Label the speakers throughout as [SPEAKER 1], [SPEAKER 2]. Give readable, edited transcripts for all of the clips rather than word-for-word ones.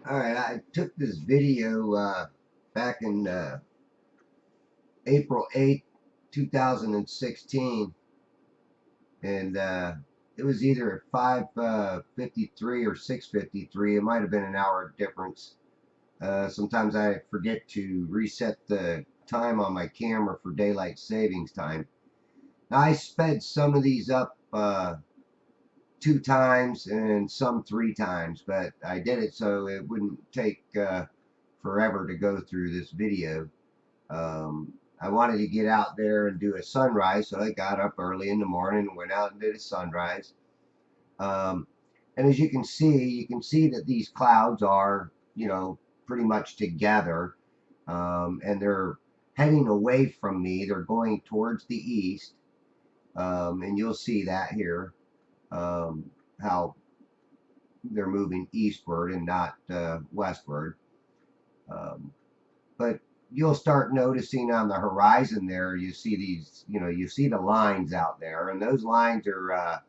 [SPEAKER 1] Alright, I took this video back in April 8th, 2016, and it was either 5:53 or 6:53. It might have been an hour difference. Sometimes I forget to reset the time on my camera for daylight savings time. Now, I sped some of these up 2 times and some 3 times, but I did it so it wouldn't take forever to go through this video. I wanted to get out there and do a sunrise, so I got up early in the morning and went out and did a sunrise. And as you can see that these clouds are, pretty much together, and they're heading away from me. They're going towards the east, and you'll see that here, how they're moving eastward and not westward. But you'll start noticing on the horizon there, you see these, you see the lines out there, and those lines are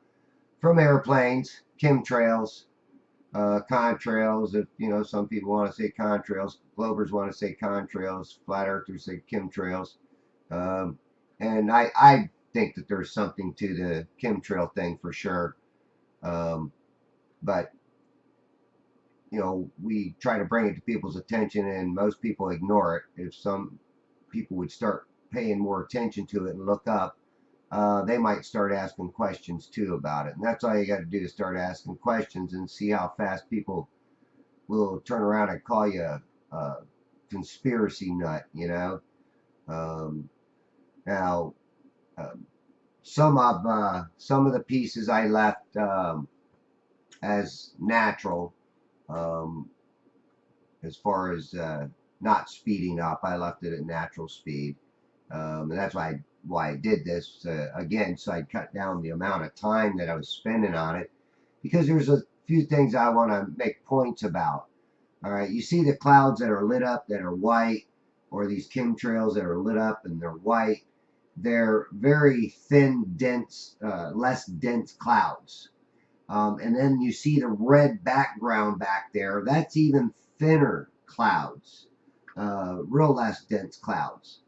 [SPEAKER 1] from airplanes, chemtrails, contrails. If some people want to say contrails, Globers want to say contrails, flat earthers say chemtrails, and I think that there's something to the chemtrail thing for sure, but we try to bring it to people's attention, and most people ignore it. If some people would start paying more attention to it and look up, they might start asking questions too about it. And that's all you got to do, is start asking questions and see how fast people will turn around and call you a conspiracy nut, Now, some of the pieces I left as natural. As far as not speeding up, I left it at natural speed, and that's why I did this again, so I'd cut down the amount of time that I was spending on it, because there's a few things I want to make points about. All right, you see the clouds that are lit up that are white, or these chemtrails that are lit up and they're white. They're very thin, dense, less dense clouds. And then you see the red background back there. That's even thinner clouds, real less dense clouds.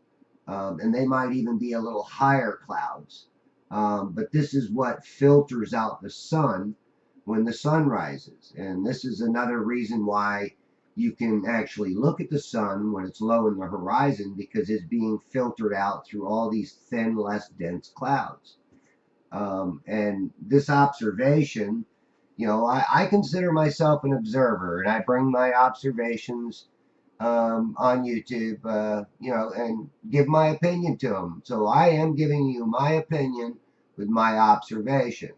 [SPEAKER 1] And they might even be a little higher clouds. But this is what filters out the sun when the sun rises. And this is another reason why you can actually look at the sun when it's low in the horizon, because it's being filtered out through all these thin, less dense clouds. And this observation, I consider myself an observer, and I bring my observations on YouTube, and give my opinion to them. So I am giving you my opinion with my observation.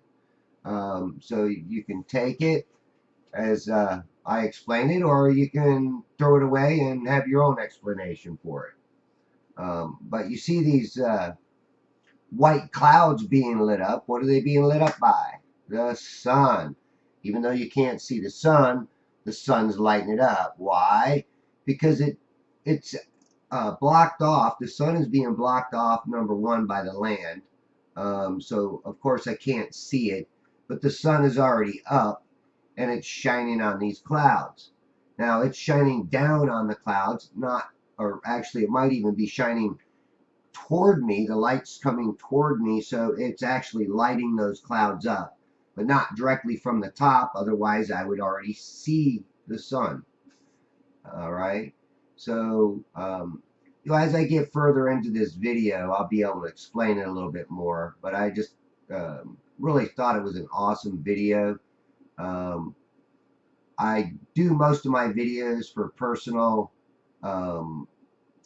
[SPEAKER 1] So you can take it as I explain it, or you can throw it away and have your own explanation for it. But you see these white clouds being lit up. What are they being lit up by? The sun. Even though you can't see the sun's lighting it up. Why? Because it's blocked off. The sun is being blocked off, number one, by the land. So of course I can't see it, but the sun is already up and it's shining on these clouds. Now it's shining down on the clouds, or actually it might even be shining toward me. The light's coming toward me, so it's actually lighting those clouds up, but not directly from the top. Otherwise I would already see the sun. All right. So, as I get further into this video, I'll be able to explain it a little bit more. But I just really thought it was an awesome video. Um, I do most of my videos for personal um,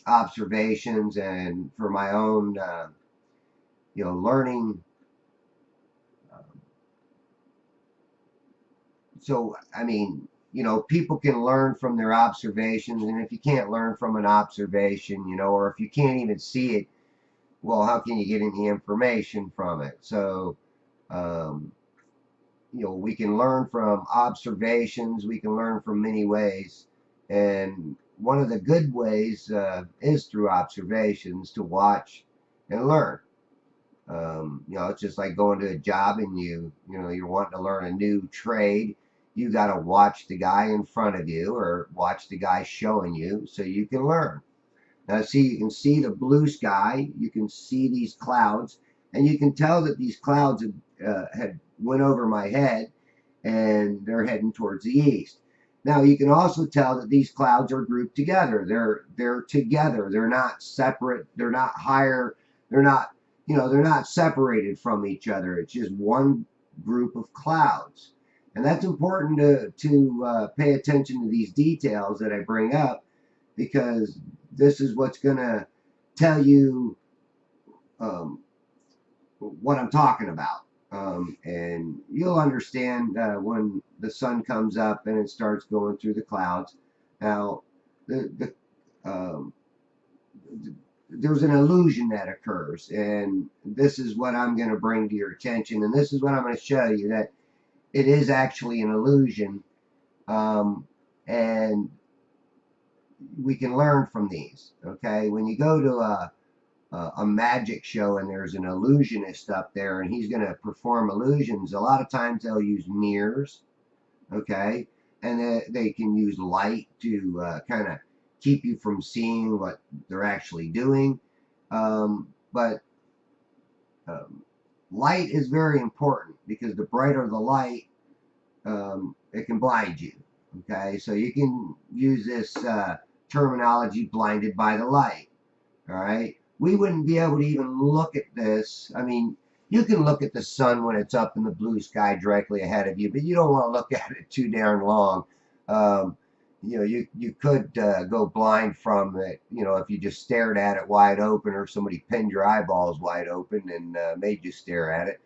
[SPEAKER 1] observations and for my own, learning. So, I mean, people can learn from their observations, and if you can't learn from an observation, or if you can't even see it, well, how can you get any information from it? So, um, we can learn from observations, we can learn from many ways, and one of the good ways is through observations to watch and learn. It's just like going to a job and you're wanting to learn a new trade. You got to watch the guy in front of you or watch the guy showing you so you can learn. Now, see, you can see the blue sky. You can see these clouds, and you can tell that these clouds had went over my head, and they're heading towards the east. Now, you can also tell that these clouds are grouped together. They're together. They're not separate. They're not higher. They're not they're not separated from each other. It's just one group of clouds, and that's important to pay attention to these details that I bring up, because this is what's going to tell you um, what I'm talking about. And you'll understand when the sun comes up and it starts going through the clouds. Now, um, there's an illusion that occurs, and this is what I'm going to bring to your attention, and this is what I'm going to show you, that it is actually an illusion, and we can learn from these. Okay, when you go to a magic show and there's an illusionist up there and he's going to perform illusions, a lot of times they'll use mirrors, okay, and they can use light to kind of keep you from seeing what they're actually doing. But light is very important, because the brighter the light, it can blind you. Okay, so you can use this terminology, blinded by the light. All right, we wouldn't be able to even look at this. I mean, you can look at the sun when it's up in the blue sky directly ahead of you, but you don't want to look at it too darn long. You could go blind from it, if you just stared at it wide open, or somebody pinned your eyeballs wide open and made you stare at it.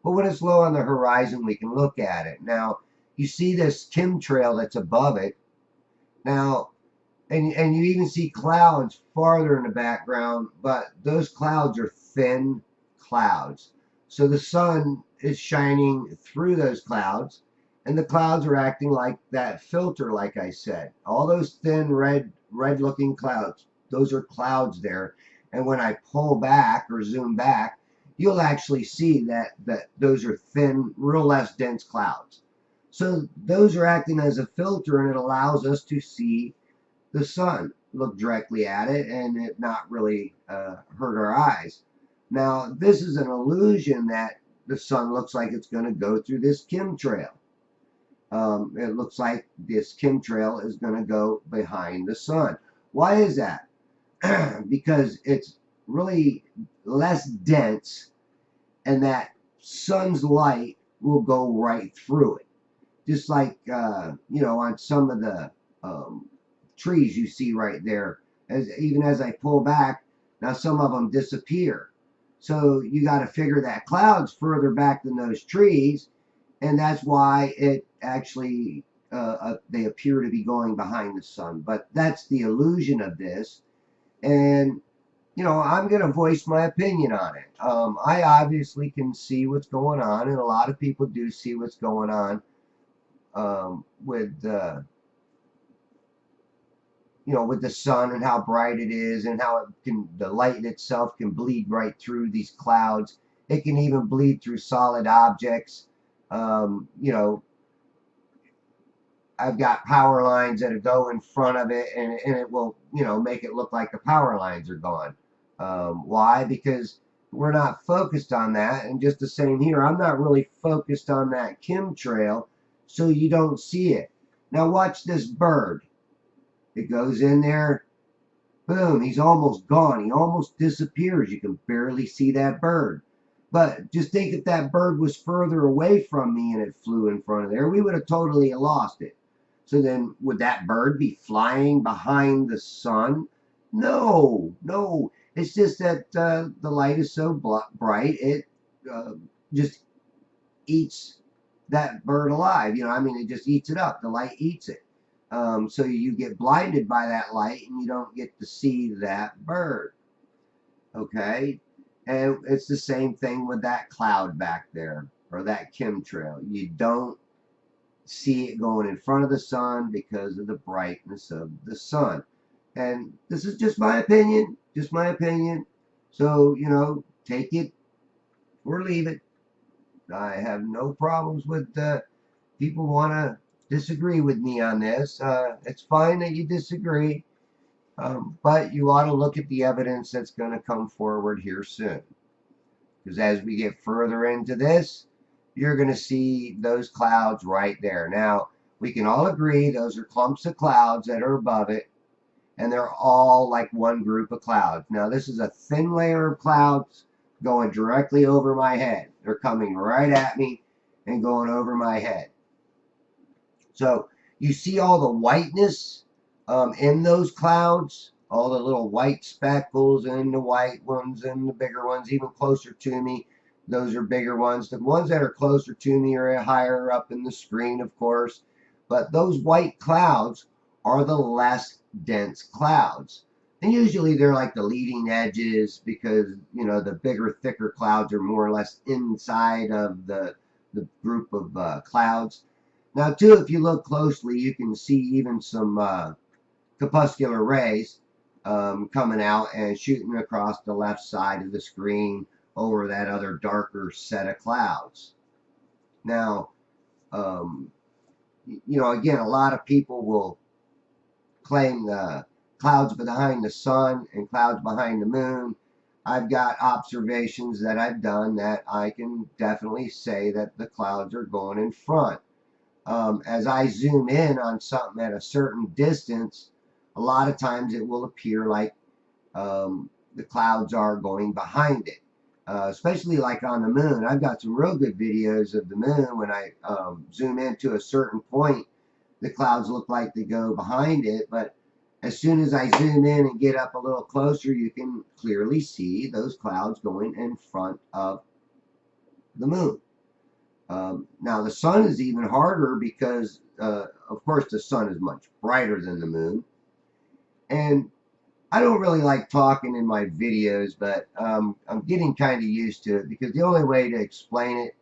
[SPEAKER 1] But when it's low on the horizon, we can look at it. Now, you see this chemtrail that's above it. Now, and you even see clouds farther in the background, but those clouds are thin clouds. So the sun is shining through those clouds, and the clouds are acting like that filter, like I said. All those thin red looking clouds, those are clouds there. And when I pull back or zoom back, you'll actually see that those are thin, real less dense clouds. So those are acting as a filter, and it allows us to see the sun, look directly at it, and it not really hurt our eyes. Now, this is an illusion that the sun looks like it's going to go through this chemtrail. It looks like this chemtrail is going to go behind the sun. Why is that? Because it's really less dense, and that sun's light will go right through it. Just like, on some of the trees you see right there, even as I pull back, now some of them disappear. So you got to figure that cloud's further back than those trees, and that's why it actually they appear to be going behind the sun. But that's the illusion of this, and I'm going to voice my opinion on it. I obviously can see what's going on, and a lot of people do see what's going on with with the sun and how bright it is, and how the light itself can bleed right through these clouds. It can even bleed through solid objects. I've got power lines that go in front of it, and it will, make it look like the power lines are gone. Why? Because we're not focused on that. And just the same here, I'm not really focused on that chemtrail, so you don't see it. Now watch this bird. It goes in there. Boom, he's almost gone. He almost disappears. You can barely see that bird. But just think if that bird was further away from me and it flew in front of there, we would have totally lost it. So then would that bird be flying behind the sun? No, no. It's just that the light is so bright, it uh, just eats that bird alive. I mean, it just eats it up. The light eats it. So you get blinded by that light and you don't get to see that bird. Okay? And it's the same thing with that cloud back there or that chemtrail. You don't see it going in front of the sun because of the brightness of the sun. And this is just my opinion, just my opinion. So, take it or leave it. I have no problems with people want to disagree with me on this. It's fine that you disagree, but you ought to look at the evidence that's going to come forward here soon. Because as we get further into this, you're going to see those clouds right there. Now, we can all agree those are clumps of clouds that are above it, and they're all like one group of clouds. Now, this is a thin layer of clouds going directly over my head. They're coming right at me and going over my head. So you see all the whiteness in those clouds, all the little white speckles and the white ones and the bigger ones, even closer to me. Those are bigger ones. The ones that are closer to me are higher up in the screen, of course. But those white clouds are the less dense clouds. And usually they're like the leading edges because, the bigger, thicker clouds are more or less inside of the group of clouds. Now, too, if you look closely, you can see even some corpuscular rays coming out and shooting across the left side of the screen over that other darker set of clouds. Now, again, a lot of people will claim the clouds behind the sun and clouds behind the moon. I've got observations that I've done that I can definitely say that the clouds are going in front. As I zoom in on something at a certain distance, a lot of times it will appear like the clouds are going behind it. Especially like on the moon. I've got some real good videos of the moon. When I zoom in to a certain point, the clouds look like they go behind it, but as soon as I zoom in and get up a little closer, you can clearly see those clouds going in front of the moon. Now the sun is even harder because, of course, the sun is much brighter than the moon. And I don't really like talking in my videos, but I'm getting kind of used to it because the only way to explain it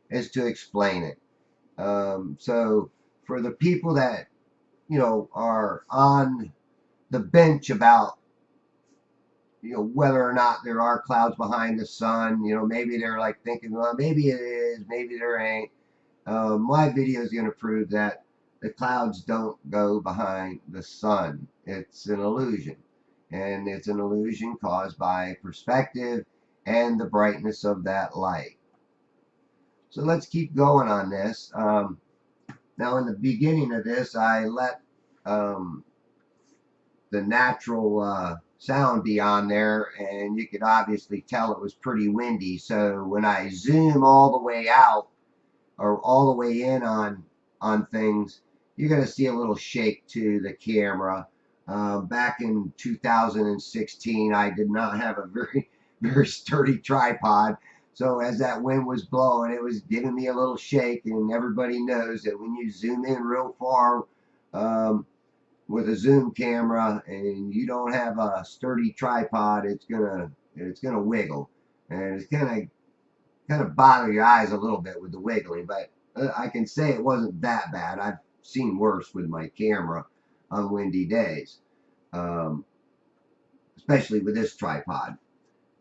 [SPEAKER 1] is to explain it. So for the people that, are on the bench about, whether or not there are clouds behind the sun, maybe they're like thinking, well, maybe it is, maybe there ain't. My video is going to prove that the clouds don't go behind the sun. It's an illusion. And it's an illusion caused by perspective and the brightness of that light. So let's keep going on this. Now, in the beginning of this, I let the natural sound be on there, and you could obviously tell it was pretty windy. So when I zoom all the way out or all the way in on things, you're going to see a little shake to the camera. Back in 2016, I did not have a very sturdy tripod. So as that wind was blowing, it was giving me a little shake. And everybody knows that when you zoom in real far with a zoom camera and you don't have a sturdy tripod, it's gonna wiggle, and it's gonna kind of bother your eyes a little bit with the wiggling. But I can say it wasn't that bad. I've seen worse with my camera on windy days, especially with this tripod.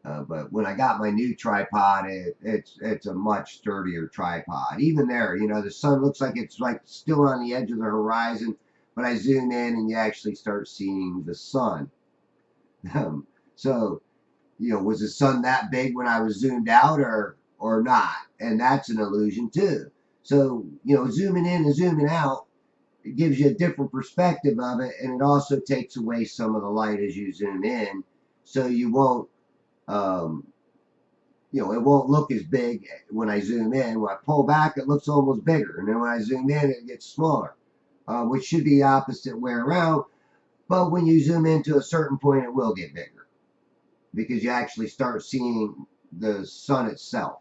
[SPEAKER 1] But when I got my new tripod, it's a much sturdier tripod. Even there, the sun looks like it's like still on the edge of the horizon, but I zoom in and you actually start seeing the sun. So, was the sun that big when I was zoomed out or not? And that's an illusion too. So, zooming in and zooming out, it gives you a different perspective of it, and it also takes away some of the light as you zoom in, so you won't, um, it won't look as big when I zoom in. When I pull back, it looks almost bigger, and then when I zoom in, it gets smaller, which should be the opposite way around. But when you zoom in to a certain point, it will get bigger because you actually start seeing the sun itself.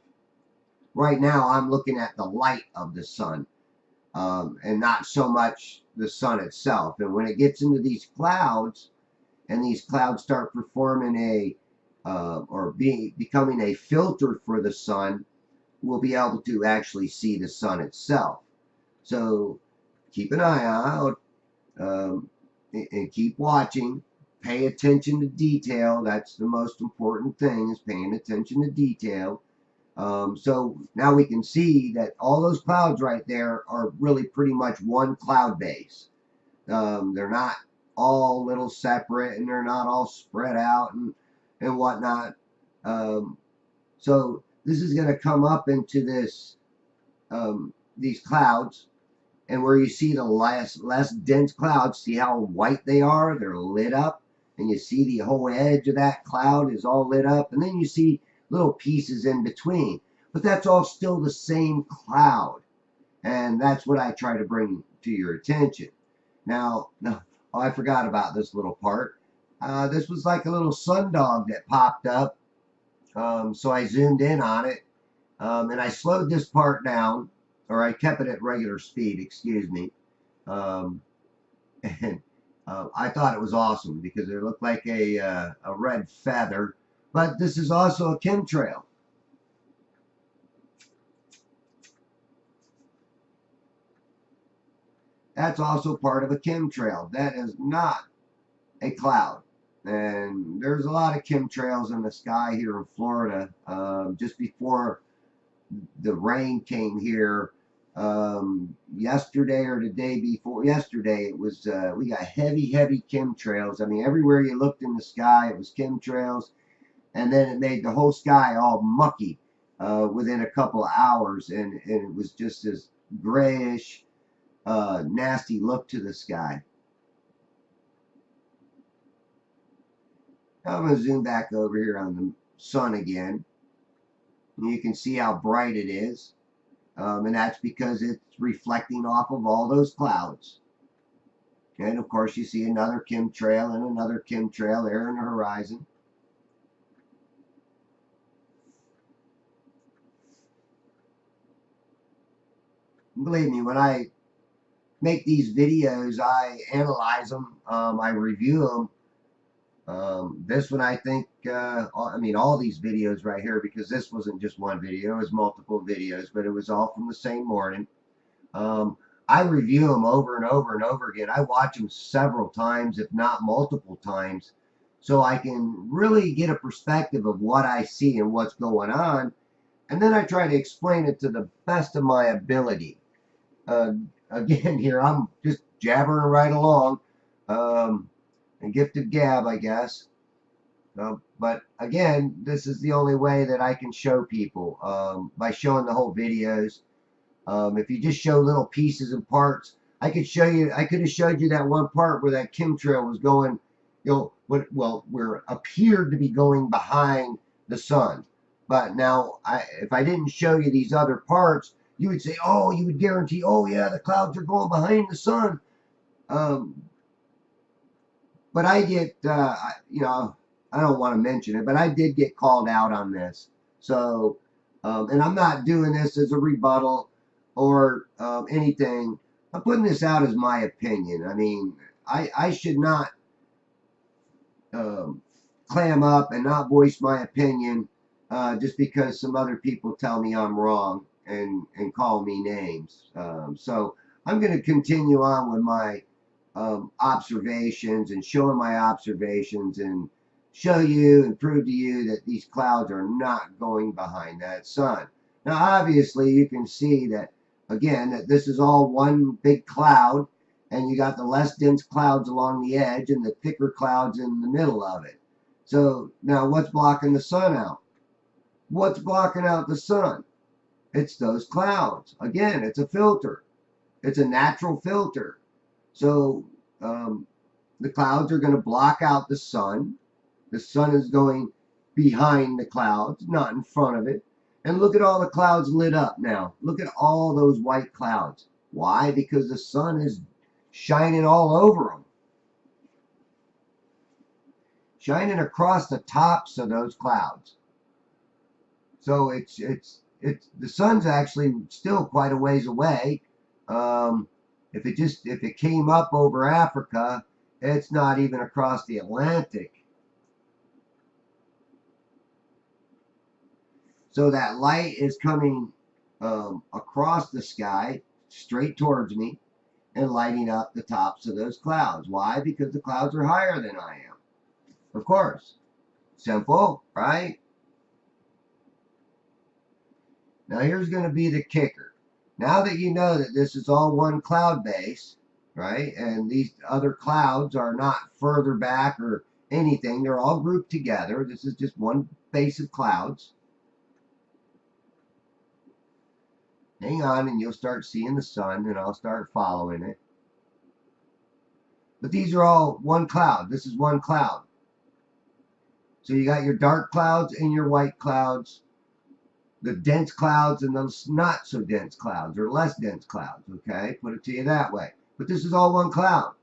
[SPEAKER 1] Right now, I'm looking at the light of the sun, and not so much the sun itself. And when it gets into these clouds, and these clouds start performing becoming a filter for the sun, we'll be able to actually see the sun itself. So keep an eye out, and keep watching. Pay attention to detail. That's the most important thing, is paying attention to detail. So now we can see that all those clouds right there are really pretty much one cloud base. They're not all little separate, and they're not all spread out and whatnot. So this is going to come up into these clouds, and where you see the less dense clouds, see how white they are? They're lit up, and you see the whole edge of that cloud is all lit up, and then you see little pieces in between. But that's all still the same cloud, and that's what I try to bring to your attention. Now, oh, I forgot about this little part. This was like a little sundog that popped up, so I zoomed in on it, and I slowed this part down, or I kept it at regular speed, excuse me. Um, and I thought it was awesome because it looked like a red feather. But this is also a chemtrail. That's also part of a chemtrail. That is not a cloud. And there's a lot of chemtrails in the sky here in Florida. Just before the rain came here, yesterday or the day before yesterday, it was we got heavy chemtrails. I mean, everywhere you looked in the sky, it was chemtrails, and then it made the whole sky all mucky within a couple of hours, and it was just this grayish, nasty look to the sky. Now I'm going to zoom back over here on the sun again, and you can see how bright it is. And that's because it's reflecting off of all those clouds. And of course, you see another chemtrail and another chemtrail there in the horizon. And believe me, when I make these videos, I analyze them, I review them. This one, I think, I mean, all these videos right here, because this wasn't just one video, it was multiple videos, but it was all from the same morning. I review them over and over and over again. I watch them several times, if not multiple times, so I can really get a perspective of what I see and what's going on. And then I try to explain it to the best of my ability. Again, here I'm just jabbering right along. A gifted gab, I guess. But again, this is the only way that I can show people, by showing the whole videos. If you just show little pieces and parts, I could have showed you that one part where that chemtrail was going, where appeared to be going behind the sun. But now, if I didn't show you these other parts, you would say, oh, you would guarantee, oh yeah, the clouds are going behind the sun. But I get, I don't want to mention it, but I did get called out on this. So, and I'm not doing this as a rebuttal or anything. I'm putting this out as my opinion. I mean, I should not clam up and not voice my opinion just because some other people tell me I'm wrong and call me names. So I'm going to continue on with my observations and showing my observations and show you and prove to you that these clouds are not going behind that sun. Now, obviously, you can see that, again, that this is all one big cloud, and you got the less dense clouds along the edge and the thicker clouds in the middle of it. So now what's blocking the sun out? What's blocking out the sun? It's those clouds. Again, it's a filter. It's a natural filter. So the clouds are going to block out the sun. The sun is going behind the clouds, not in front of it. And look at all the clouds lit up now. Look at all those white clouds. Why? Because the sun is shining all over them, shining across the tops of those clouds. So it's the sun's actually still quite a ways away. If it came up over Africa, it's not even across the Atlantic. So that light is coming across the sky straight towards me and lighting up the tops of those clouds. Why? Because the clouds are higher than I am. Of course. Simple, right? Now here's going to be the kicker. Now that you know that this is all one cloud base, right, and these other clouds are not further back or anything, they're all grouped together. This is just one base of clouds. Hang on and you'll start seeing the sun and I'll start following it. But these are all one cloud. This is one cloud. So you got your dark clouds and your white clouds, the dense clouds and those not so dense clouds or less dense clouds, okay? Put it to you that way. But this is all one cloud.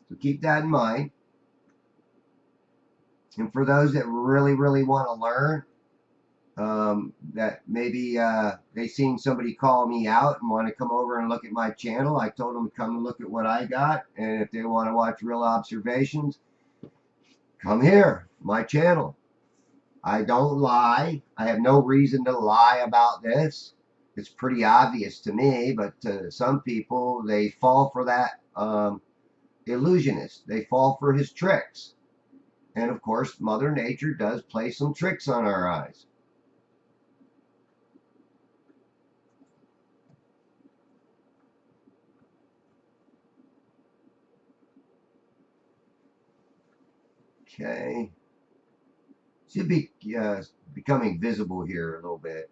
[SPEAKER 1] So keep that in mind. And for those that really, really want to learn, that maybe they seen somebody call me out and want to come over and look at my channel, I told them to come and look at what I got. And if they want to watch real observations, come here, my channel. I don't lie. I have no reason to lie about this. It's pretty obvious to me, but to some people, they fall for that illusionist. They fall for his tricks. And of course, Mother Nature does play some tricks on our eyes. Okay. Should be becoming visible here a little bit.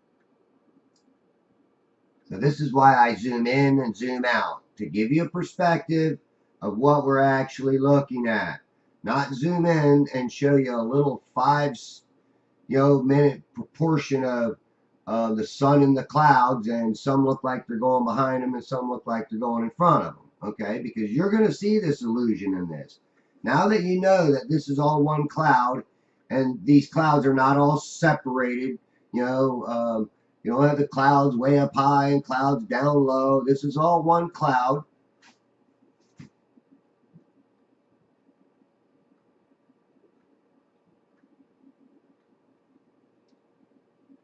[SPEAKER 1] So this is why I zoom in and zoom out, to give you a perspective of what we're actually looking at. Not zoom in and show you a little 5-minute proportion of the sun and the clouds, and some look like they're going behind them and some look like they're going in front of them. Okay, because you're going to see this illusion in this. Now that you know that this is all one cloud, and these clouds are not all separated, you don't have the clouds way up high and clouds down low. This is all one cloud.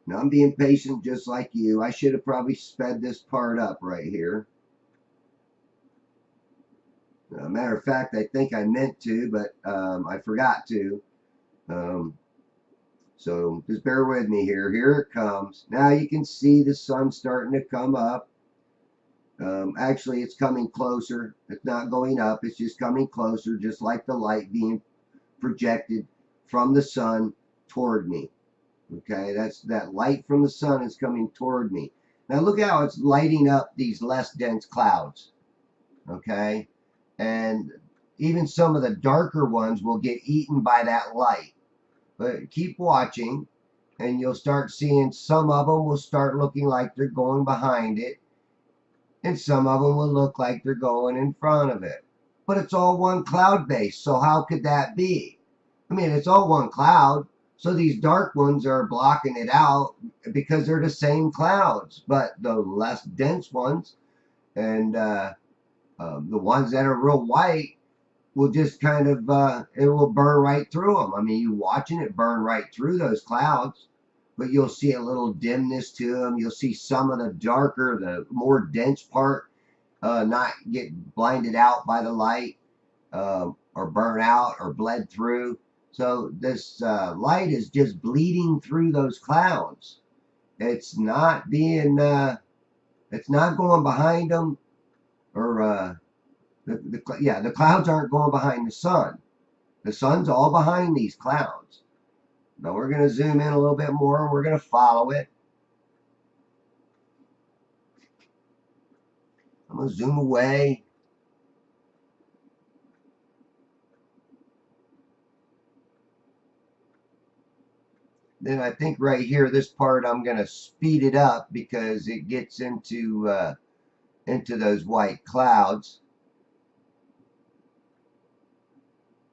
[SPEAKER 1] Now I'm being patient just like you. I should have probably sped this part up right here. Matter of fact, I think I meant to, but I forgot to. So just bear with me here. Here it comes. Now you can see the sun starting to come up. Actually, it's coming closer. It's not going up. It's just coming closer, just like the light being projected from the sun toward me. Okay, that light from the sun is coming toward me. Now look how it's lighting up these less dense clouds. Okay, and even some of the darker ones will get eaten by that light. But keep watching and you'll start seeing some of them will start looking like they're going behind it, and some of them will look like they're going in front of it. But it's all one cloud base, so how could that be? I mean, it's all one cloud, so these dark ones are blocking it out because they're the same clouds, but the less dense ones and the ones that are real white will just kind of, it will burn right through them. I mean, you watching it burn right through those clouds, but you'll see a little dimness to them. You'll see some of the darker, the more dense part not get blinded out by the light or burn out or bled through. So this light is just bleeding through those clouds. It's not being, it's not going behind them or the clouds aren't going behind the sun. The sun's all behind these clouds. Now we're going to zoom in a little bit more and we're going to follow it. We'll zoom away. Then I think right here, this part, I'm going to speed it up because it gets into those white clouds.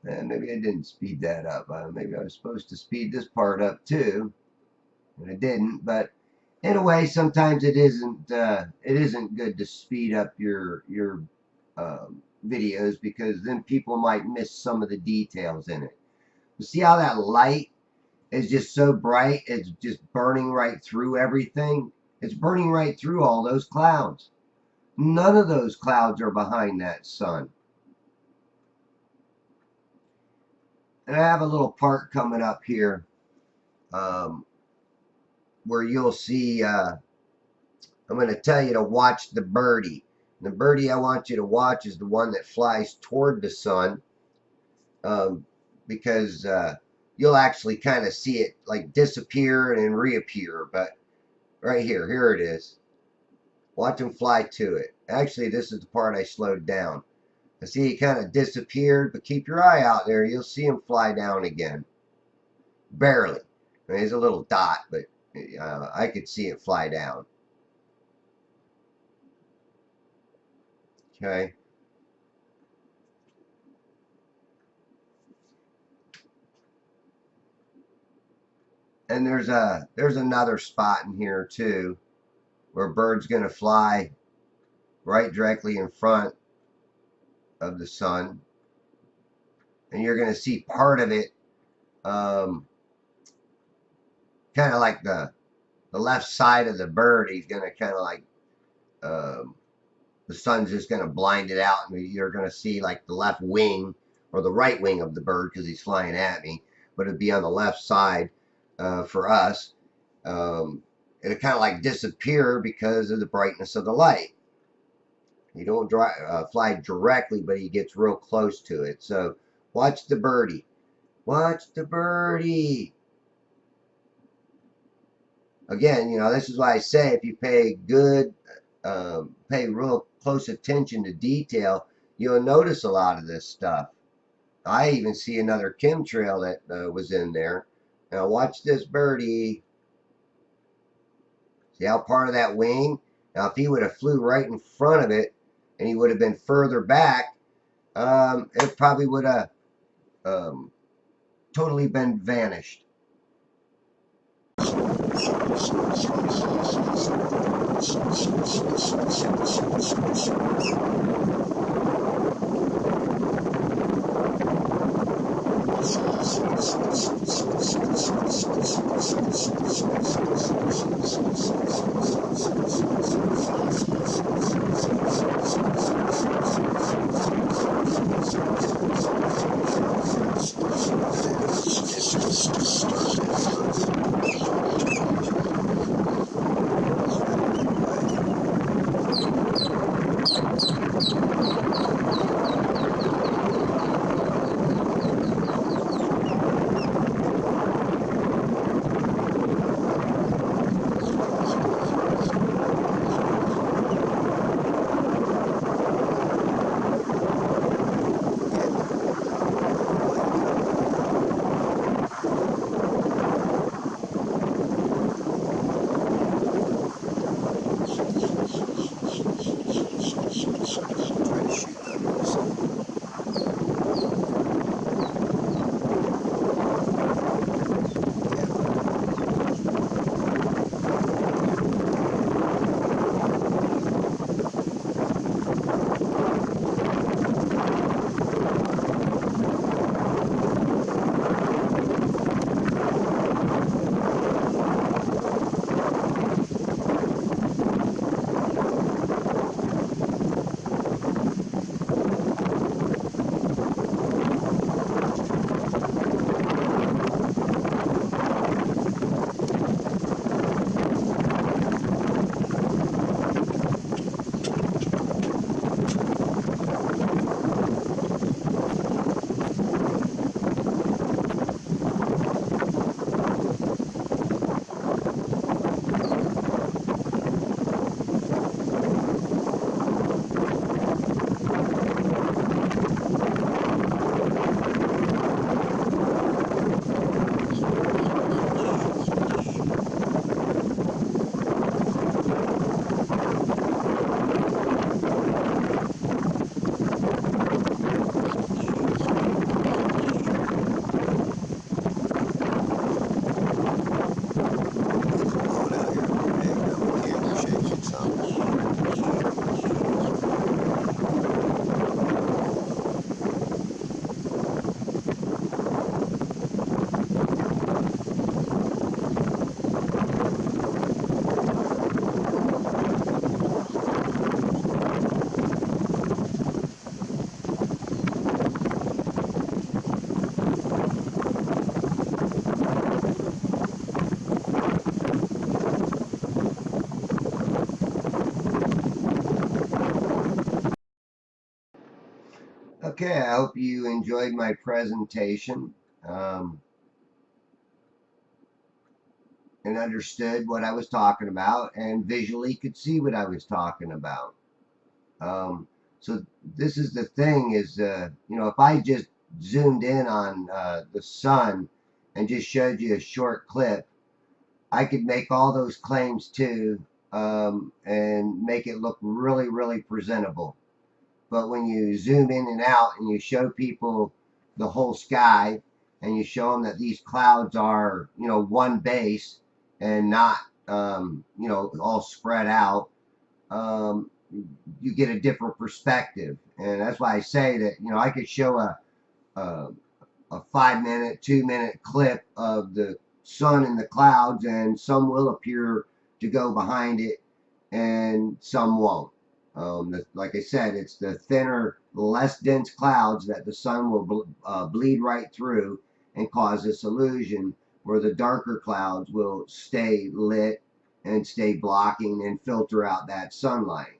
[SPEAKER 1] And maybe I didn't speed that up. Maybe I was supposed to speed this part up too, and I didn't. But in a way, sometimes it isn't good to speed up your videos, because then people might miss some of the details in it. You see how that light is just so bright? It's just burning right through everything. It's burning right through all those clouds. None of those clouds are behind that sun. And I have a little part coming up here where you'll see, I'm going to tell you to watch the birdie. The birdie I want you to watch is the one that flies toward the sun, because you'll actually kind of see it like disappear and then reappear. But right here it is. Watch him fly to it. Actually, this is the part I slowed down. I see he kind of disappeared, but keep your eye out there. You'll see him fly down again. Barely. I mean, he's a little dot, but I could see it fly down. Okay. And there's another spot in here too, where a bird's going to fly right directly in front of the sun, and you're going to see part of it, kind of like the left side of the bird. He's going to kind of like, the sun's just going to blind it out, and you're going to see like the left wing or the right wing of the bird, because he's flying at me, but it'd be on the left side for us. It'll kind of like disappear because of the brightness of the light. You don't fly directly, but he gets real close to it. So watch the birdie. Watch the birdie. Again, you know, this is why I say if you pay real close attention to detail, you'll notice a lot of this stuff. I even see another chemtrail that was in there. Now watch this birdie. See how part of that wing? Now if he would have flew right in front of it and he would have been further back, it probably would have totally been vanished. Okay, I hope you enjoyed my presentation um, and understood what I was talking about and visually could see what I was talking about. Um, so this is the thing is, if I just zoomed in on the sun and just showed you a short clip, I could make all those claims too, and make it look really, really presentable. But when you zoom in and out and you show people the whole sky and you show them that these clouds are, one base and not, all spread out, um, you get a different perspective. And that's why I say that, I could show a, a 5 minute, 2 minute clip of the sun in the clouds, and some will appear to go behind it and some won't. Like I said, it's the thinner, less dense clouds that the sun will bleed right through and cause this illusion, where the darker clouds will stay lit and stay blocking and filter out that sunlight.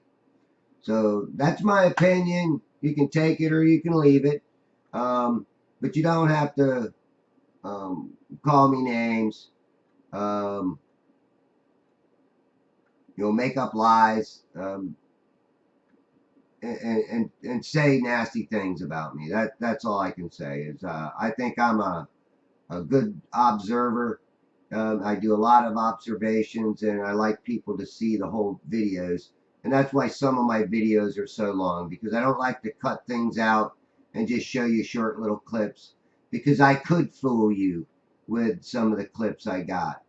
[SPEAKER 1] So that's my opinion. You can take it or you can leave it. But you don't have to call me names, um, make up lies, and say nasty things about me. That's all I can say. Is I think I'm a good observer. I do a lot of observations, and I like people to see the whole videos. And that's why some of my videos are so long, because I don't like to cut things out and just show you short little clips, because I could fool you with some of the clips I got.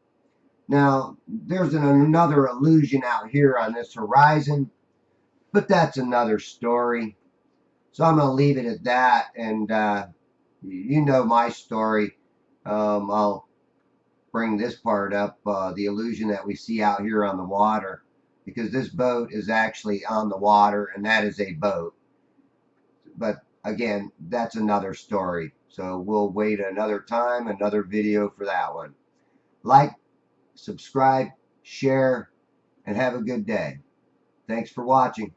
[SPEAKER 1] Now, there's another illusion out here on this horizon, but that's another story. So I'm going to leave it at that. And you know my story. I'll bring this part up, the illusion that we see out here on the water, because this boat is actually on the water, and that is a boat. But again, that's another story. So we'll wait another time, another video for that one. Like, subscribe, share, and have a good day. Thanks for watching.